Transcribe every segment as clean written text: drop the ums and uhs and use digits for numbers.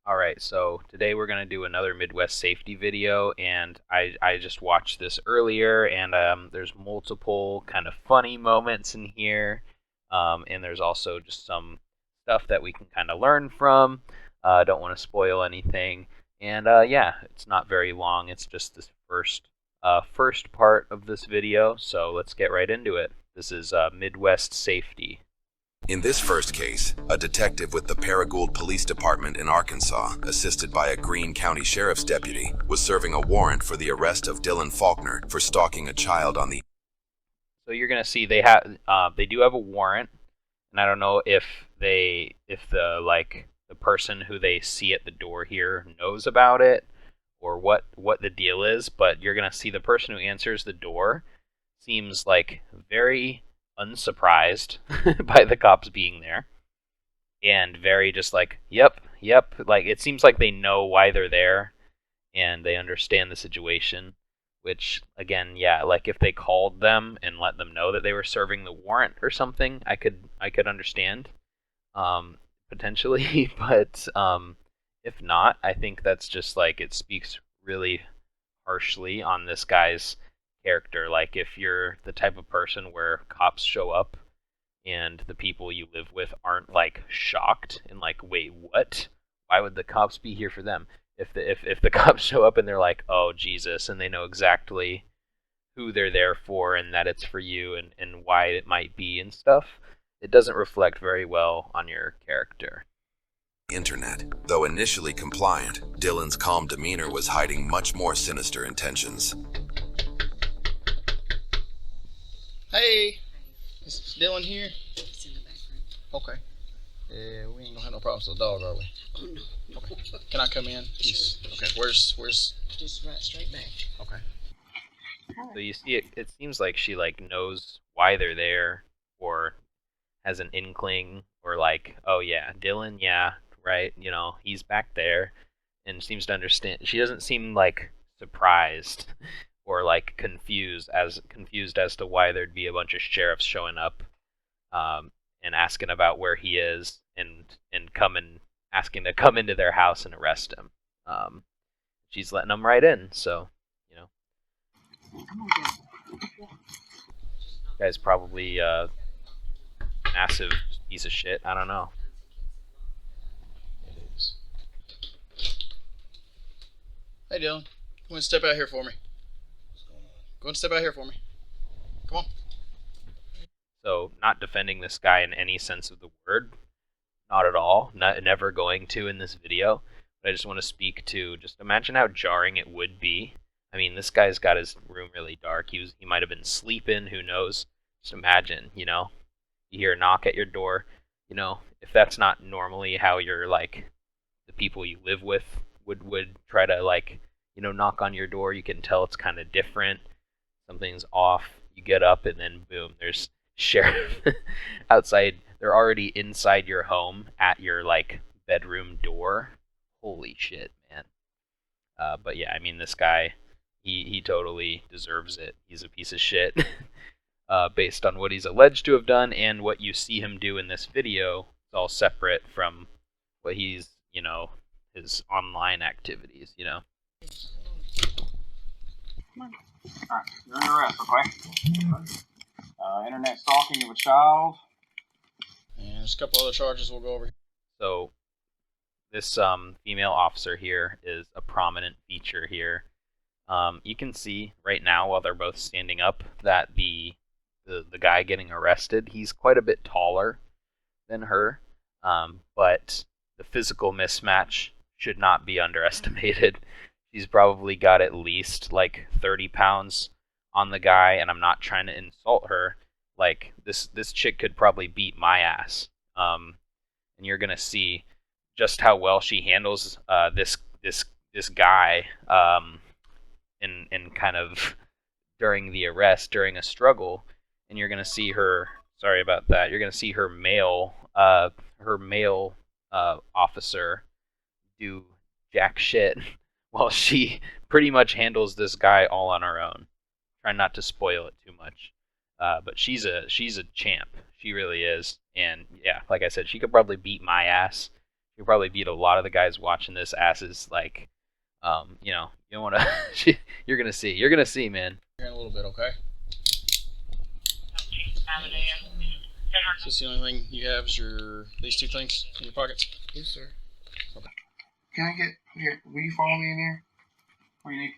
Alright, so today we're going to do another Midwest safety video, and I just watched this earlier, and there's multiple kind of funny moments in here, and there's also just some stuff that we can kind of learn from. Don't want to spoil anything, and yeah, it's not very long, it's just this first part of this video, so let's get right into it. This is Midwest safety. In this first case, a detective with the Paragould Police Department in Arkansas, assisted by a Greene County Sheriff's deputy, was serving a warrant for the arrest of Dylan Faulkner for stalking a child on the... So you're gonna see they do have a warrant, and I don't know if the person who they see at the door here knows about it or what the deal is, but you're gonna see the person who answers the door seems like very unsurprised by the cops being there, and very just like, yep, like it seems like they know why they're there and they understand the situation, which again, yeah, like if they called them and let them know that they were serving the warrant or something, I could understand, potentially. But if not, I think that's just like it speaks really harshly on this guy's character. Like if you're the type of person where cops show up and the people you live with aren't like shocked and like, wait, what? Why would the cops be here for them? If the cops show up and they're like, oh Jesus, and they know exactly who they're there for and that it's for you and why it might be and stuff, it doesn't reflect very well on your character. internet. Though initially compliant, Dylan's calm demeanor was hiding much more sinister intentions. Hey, is Dylan here? It's in the back room. Okay. Yeah, we ain't gonna have no problems with the dog, are we? Oh no. Okay. Can I come in? Sure. Okay. Where's? Just right straight back. Okay. So you see it seems like she like knows why they're there, or has an inkling, or like, oh yeah, Dylan, yeah, right, he's back there, and seems to understand. She doesn't seem like surprised or like confused as to why there'd be a bunch of sheriffs showing up, and asking about where he is, and asking to come into their house and arrest him. She's letting them right in, so guy's probably a massive piece of shit. I don't know. It is. Hey, Dylan. Go and step out here for me. Go and step out here for me. Come on. So, not defending this guy in any sense of the word, not at all, never going to in this video. But I just want to speak to, just imagine how jarring it would be. I mean, this guy's got his room really dark. He might have been sleeping. Who knows? Just imagine, you hear a knock at your door. If that's not normally how you're like the people you live with would try to like knock on your door, you can tell it's kind of different. Something's off. You get up and then boom, there's sheriff outside. They're already inside your home at your like bedroom door. Holy shit, man. But yeah, I mean, this guy, he totally deserves it. He's a piece of shit. Based on what he's alleged to have done and what you see him do in this video. It's all separate from what he's, his online activities, Come on. Alright, you're under arrest, okay? Internet stalking of a child. And there's a couple other charges we'll go over. So this female officer here is a prominent feature here. You can see right now while they're both standing up that the guy getting arrested, he's quite a bit taller than her, but the physical mismatch should not be underestimated. She's probably got at least like 30 pounds on the guy, and I'm not trying to insult her. Like this chick could probably beat my ass, and you're gonna see just how well she handles this guy, in kind of during the arrest, during a struggle. And you're gonna see her. Sorry about that. You're gonna see her male officer do jack shit while she pretty much handles this guy all on her own. Try not to spoil it too much, but she's a champ. She really is. And yeah, like I said, she could probably beat my ass. He'll probably beat a lot of the guys watching this asses. Like, you know, you don't want to. You're gonna see. You're gonna see, man. Here in a little bit, okay? So the only thing you have is these two things in your pockets? Yes, sir. Okay. Can I get here? Will you follow me in here? What do you need?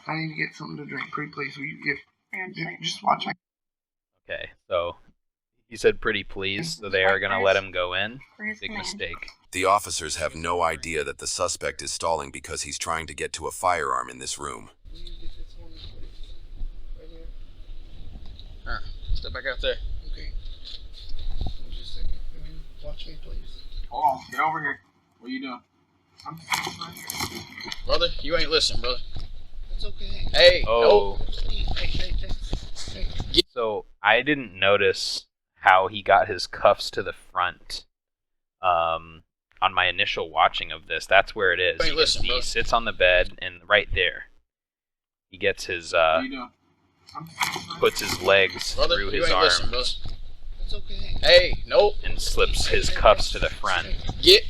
I need to get something to drink. Pretty please. Will you just watch my. Okay, so he said pretty please, so they are gonna let him go in. Big mistake. The officers have no idea that the suspect is stalling because he's trying to get to a firearm in this room. Will you get this for me, please? Right here. Alright, step back out there. Okay. Just a second. Will you watch me, please? Hold on. Get over here. What are you doing? I'm right here. Brother, you ain't listening, brother. It's okay. Hey, Oh, Hey. so I didn't notice how he got his cuffs to the front. On my initial watching of this, that's where it is. Hey, You can listen, see bro. he sits on the bed, and right there, he gets his What are you doing? puts his legs Brother, through you his ain't listening, arms brother. It's okay. Hey, nope. and slips his cuffs to the front. Get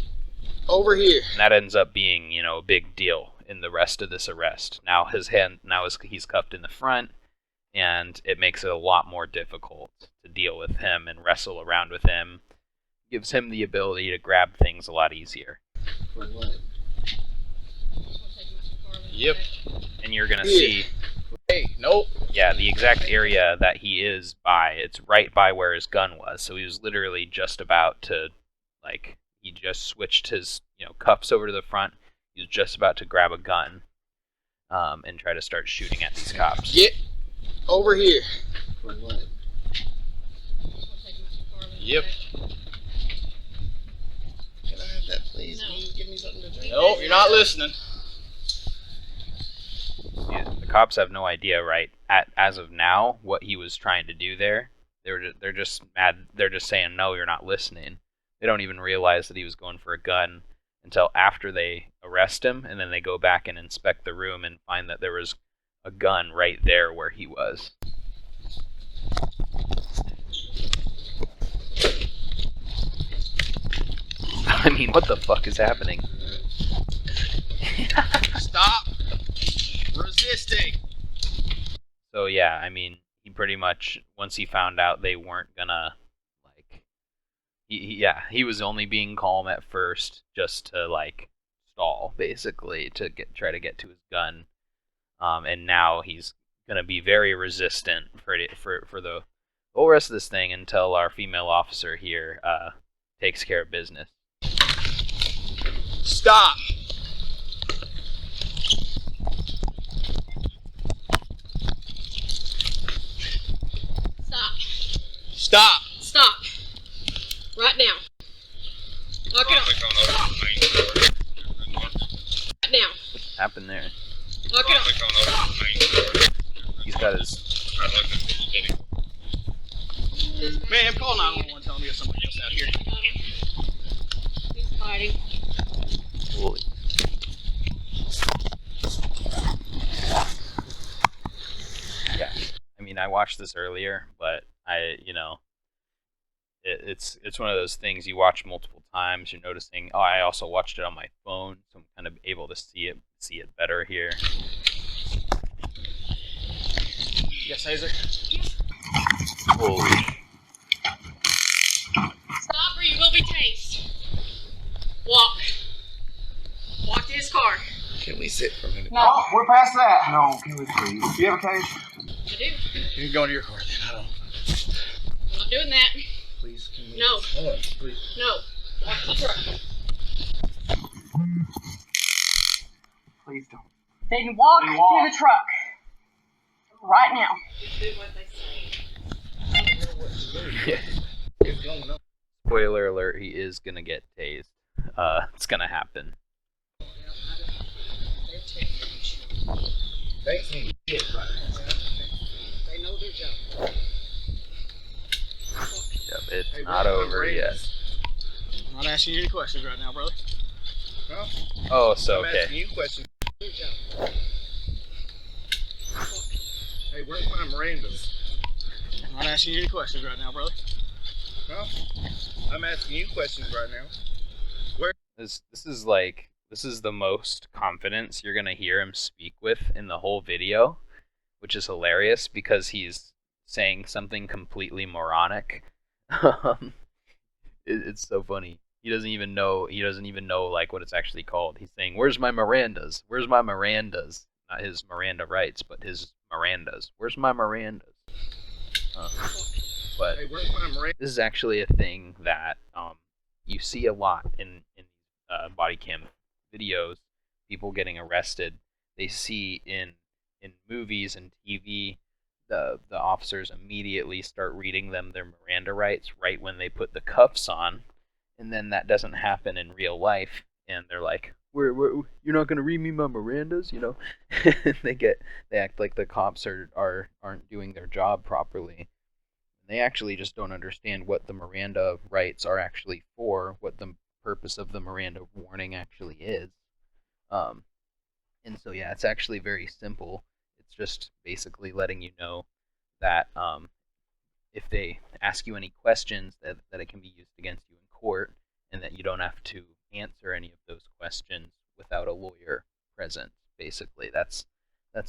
over here. And that ends up being, you know, a big deal in the rest of this arrest. Now he's cuffed in the front, and it makes it a lot more difficult to deal with him and wrestle around with him. Gives him the ability to grab things a lot easier. For what? Yep. And you're gonna Yeah. see, Hey, nope. yeah, the exact area that he is by. It's right by where his gun was. So he was literally just about to, like, he just switched his, you know, cuffs over to the front. He was just about to grab a gun, and try to start shooting at these cops. Get over here. For what? Yep. Can I have that, please? No. Will you give me something to drink? Nope, you're not listening. Yeah, the cops have no idea, right? As of now, what he was trying to do there. They're just mad. They're just saying, no, you're not listening. They don't even realize that he was going for a gun until after they arrest him, and then they go back and inspect the room and find that there was a gun right there where he was. I mean, what the fuck is happening? Stop resisting. So yeah, I mean, he pretty much, once he found out they weren't gonna, like, he was only being calm at first just to, like, stall, basically, to try to get to his gun. And now he's gonna be very resistant for the whole rest of this thing until our female officer here takes care of business. Stop. Stop. Stop. Stop. Right now. Lock it up. Right now. What happened there? Lock it up. He's got his. Man, call 911 telling me there's somebody else out here. He's fighting. Holy. Yeah, I mean, I watched this earlier, but it's one of those things you watch multiple times. You're noticing. Oh, I also watched it on my phone, so I'm kind of able to see it better here. Yes, Hazer. Holy. Stop or you will be tased. Walk. Walk to his car. Can we sit for a minute? Oh, we're past that. No, can we please? Do you have a case? I do. You can go into your car then. I don't. I'm not doing that. Please, can we? No. Hold on, please. No. Walk to the truck. Please don't. Then walk Then walk. to the truck. Right now. Do what they say. It's going up. Spoiler alert: he is gonna get tased. It's gonna happen. Thanks me. Shit right now. They know their job. Yep, it's Hey, not where's my over brains? yet. I'm not asking you any questions right now, brother. Huh? Oh, so I'm okay. asking you questions. Their job. Hey, where's my Miranda's? I'm not asking you any questions right now, brother. Huh? I'm asking you questions right now. This is the most confidence you're gonna hear him speak with in the whole video, which is hilarious because he's saying something completely moronic. It's so funny. He doesn't even know. He doesn't even know like what it's actually called. He's saying, "Where's my Mirandas? Where's my Mirandas?" Not his Miranda rights, but his Mirandas. Where's my Mirandas? Uh, but Hey, where's my Miranda? this is actually a thing that you see a lot in body cam videos. People getting arrested. They see in movies and TV. The officers immediately start reading them their Miranda rights right when they put the cuffs on, and then that doesn't happen in real life, and they're like, "We're you're not gonna read me my Mirandas," you know? They act like the cops aren't doing their job properly. They actually just don't understand what the Miranda rights are actually for, what the purpose of the Miranda warning actually is. Um, and so yeah, it's actually very simple. It's just basically letting you know that if they ask you any questions, that it can be used against you in court, and that you don't have to answer any of those questions without a lawyer present. Basically, that's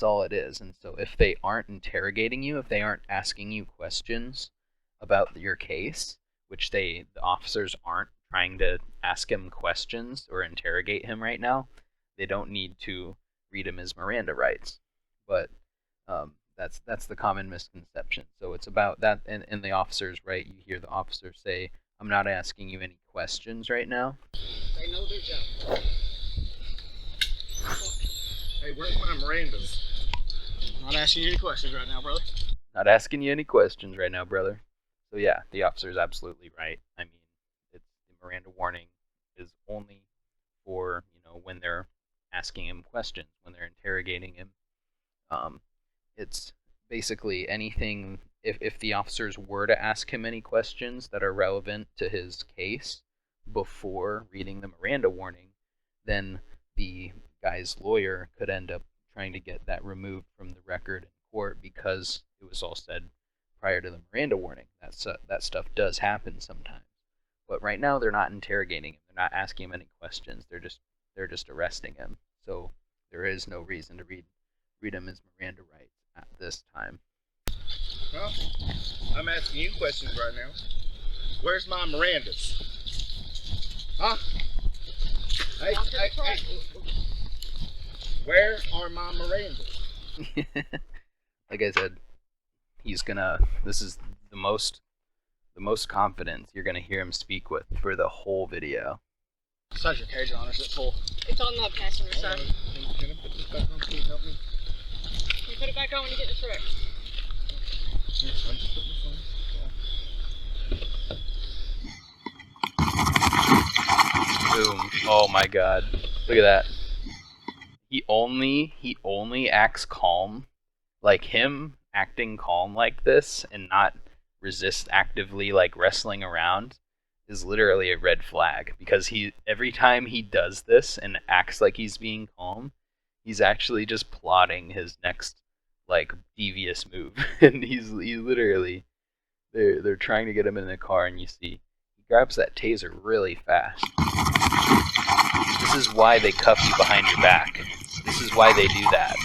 all it is. And so if they aren't interrogating you, if they aren't asking you questions about your case, which the officers aren't trying to ask him questions or interrogate him right now, they don't need to read him his Miranda rights. But that's the common misconception. So it's about that, and the officers, right? You hear the officer say, "I'm not asking you any questions right now." They know their job. Hey, where's my Mirandas? I'm not asking you any questions right now, brother. Not asking you any questions right now, brother. So yeah, the officer's absolutely right. I mean, it's the Miranda warning is only for, when they're asking him questions, when they're interrogating him. It's basically anything. If the officers were to ask him any questions that are relevant to his case before reading the Miranda warning, then the guy's lawyer could end up trying to get that removed from the record in court because it was all said prior to the Miranda warning. That stuff does happen sometimes. But right now they're not interrogating him. They're not asking him any questions. They're just arresting him. So there is no reason to read him his Miranda rights at this time. Well, I'm asking you questions right now. Where's my Mirandas? Huh? Hey. Where are my Mirandas? Like I said, this is the most confidence you're gonna hear him speak with for the whole video. Besides your cage on, is it full? It's on the passenger side. Can I put this back on? Can you help me? You put it back on when you get in the truck. Yes, I just put this on. Boom. Oh my god. Look at that. He only acts calm. Like him acting calm like this and not resist actively like wrestling around is literally a red flag, because every time he does this and acts like he's being calm, he's actually just plotting his next like devious move. And he literally they're trying to get him in the car, and you see he grabs that taser really fast. This is why they cuff you behind your back. This is why they do that.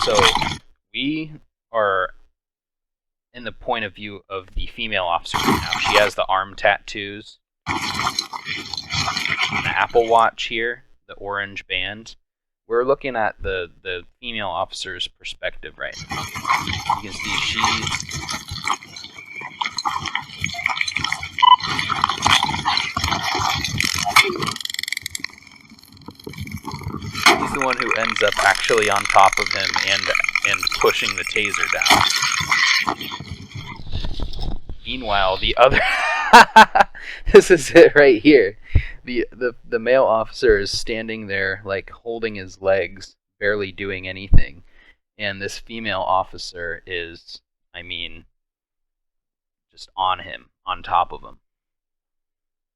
So we are in the point of view of the female officer right now. She has the arm tattoos, the Apple Watch here, the orange band. We're looking at the female officer's perspective right now. You can see she's the one who ends up actually on top of him and pushing the taser down. Meanwhile, the other this is it right here. The male officer is standing there like holding his legs, barely doing anything, and this female officer is, just on him, on top of him.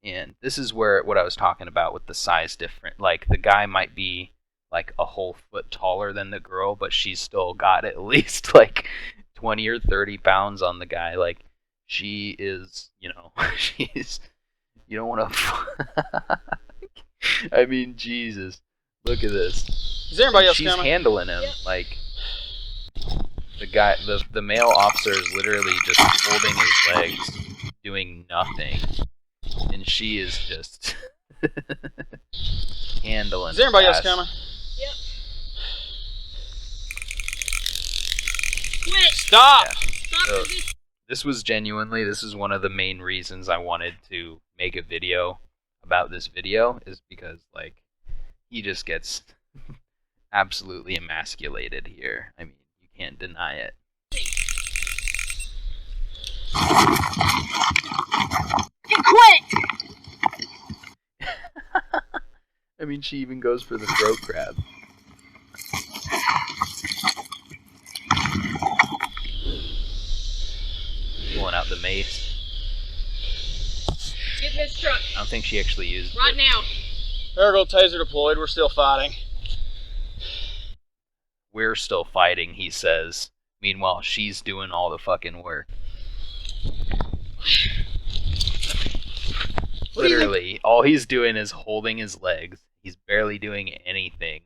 And this is where what I was talking about with the size difference. Like the guy might be like a whole foot taller than the girl, but she's still got at least like 20 or 30 pounds on the guy. Like she is, she's, you don't want to. I mean, Jesus, look at this. Is there anybody else She's coming? handling him like the guy. The male officer is literally just holding his legs, doing nothing, and she is just handling. Is there anybody else ass. coming? Yep. Quit. Stop! Yeah. Stop So, this. this is one of the main reasons I wanted to make a video about this video, is because like he just gets absolutely emasculated here. I mean, you can't deny it. Quit! I mean, she even goes for the throat grab. Pulling out the mace. Get in this truck. I don't think she actually used Right it. now. Paragold taser deployed. We're still fighting. We're still fighting, he says. Meanwhile, she's doing all the fucking work. Literally, all he's doing is holding his legs. He's barely doing anything.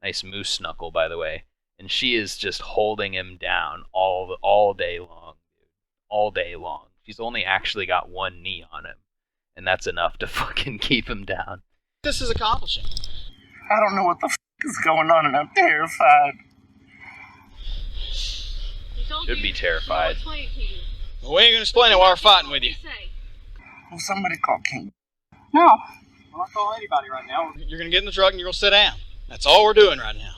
Nice moose knuckle, by the way. And she is just holding him down all day long, dude. All day long. She's only actually got one knee on him, and that's enough to fucking keep him down. This is accomplishing. I don't know what the is going on, and I'm terrified. He told Should you. be terrified. I'll explain it to you. Well, we ain't gonna explain it while we're fighting with you. What did he say? Will somebody call King? No. I'm not calling anybody right now. You're gonna get in the truck and you're gonna sit down. That's all we're doing right now.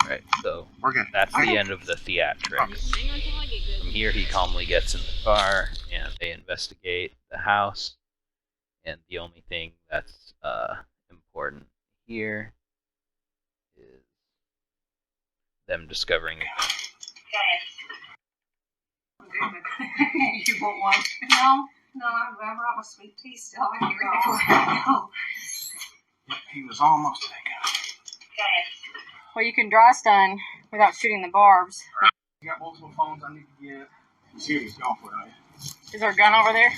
Right, so We're good. that's the end of the theatrics. Hang on till I get good. From here, he calmly gets in the car, and they investigate the house. And the only thing that's important here is them discovering. You want one? No, I brought my sweet tea still. I get ready for it. No. He was almost taken. Well, you can dry stun without shooting the barbs. You got multiple phones I need to get. You see what he's going for, right? Is there a gun over there?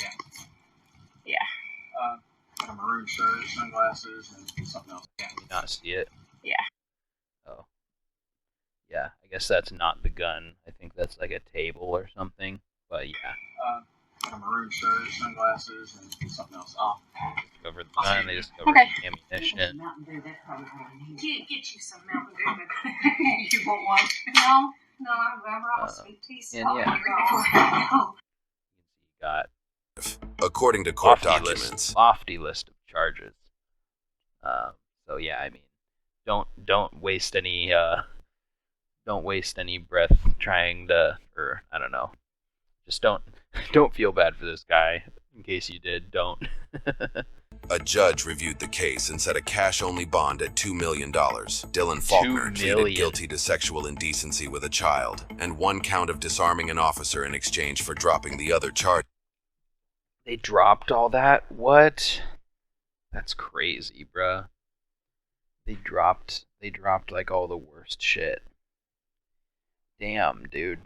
Got a maroon shirt, sunglasses, and something else. Can you not see it? Yeah. Oh. Yeah, I guess that's not the gun. I think that's like a table or something. But yeah, Got a maroon shirt, sunglasses, and something else. Oh, discovered the gun. They discovered Okay. ammunition. Get you some Mountain Dew. You want one? No, I brought my sweet tea still. and yeah. I get ready for it. No. You got According to court lofty documents, lofty list of charges. So yeah, I mean, don't waste any breath trying to, or I don't know, just don't feel bad for this guy. In case you did, don't. a judge reviewed the case and set a cash-only bond at $2 million. Dylan Faulkner $2 pleaded million. guilty to sexual indecency with a child and 1 count of disarming an officer in exchange for dropping the other charge. They dropped all that? What? That's crazy, bruh. They dropped like all the worst shit. Damn, dude.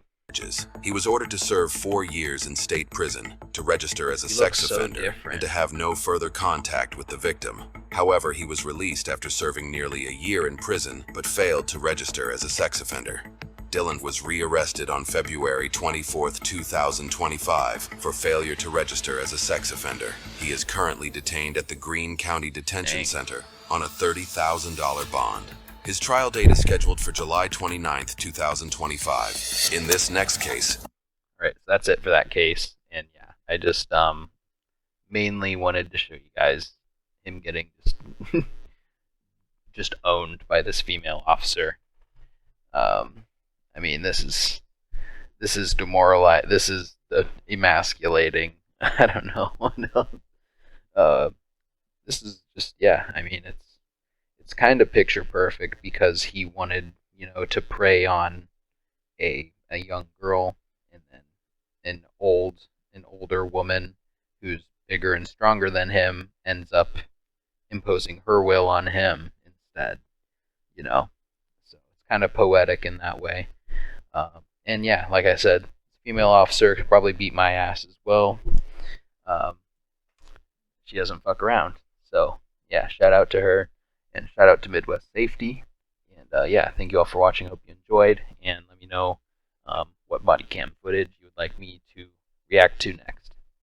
He was ordered to serve 4 years in state prison, to register as a He sex looks so offender, different. and to have no further contact with the victim. However, he was released after serving nearly a year in prison, but failed to register as a sex offender. Dylan was rearrested on February 24, 2025, for failure to register as a sex offender. He is currently detained at the Greene County Detention Dang. Center on a $30,000 bond. His trial date is scheduled for July 29, 2025. In this next case, Alright, so that's it for that case. And yeah, I just mainly wanted to show you guys him getting just owned by this female officer. I mean, this is demoralizing. This is emasculating. I don't know. This is just, yeah. I mean, it's kind of picture perfect because he wanted, to prey on a young girl, and then an older woman who's bigger and stronger than him ends up imposing her will on him instead. So it's kind of poetic in that way. And yeah, like I said, female officer could probably beat my ass as well. Um, she doesn't fuck around. So yeah, shout out to her, and shout out to Midwest Safety. And yeah, thank you all for watching. Hope you enjoyed, and let me know what body cam footage you would like me to react to next.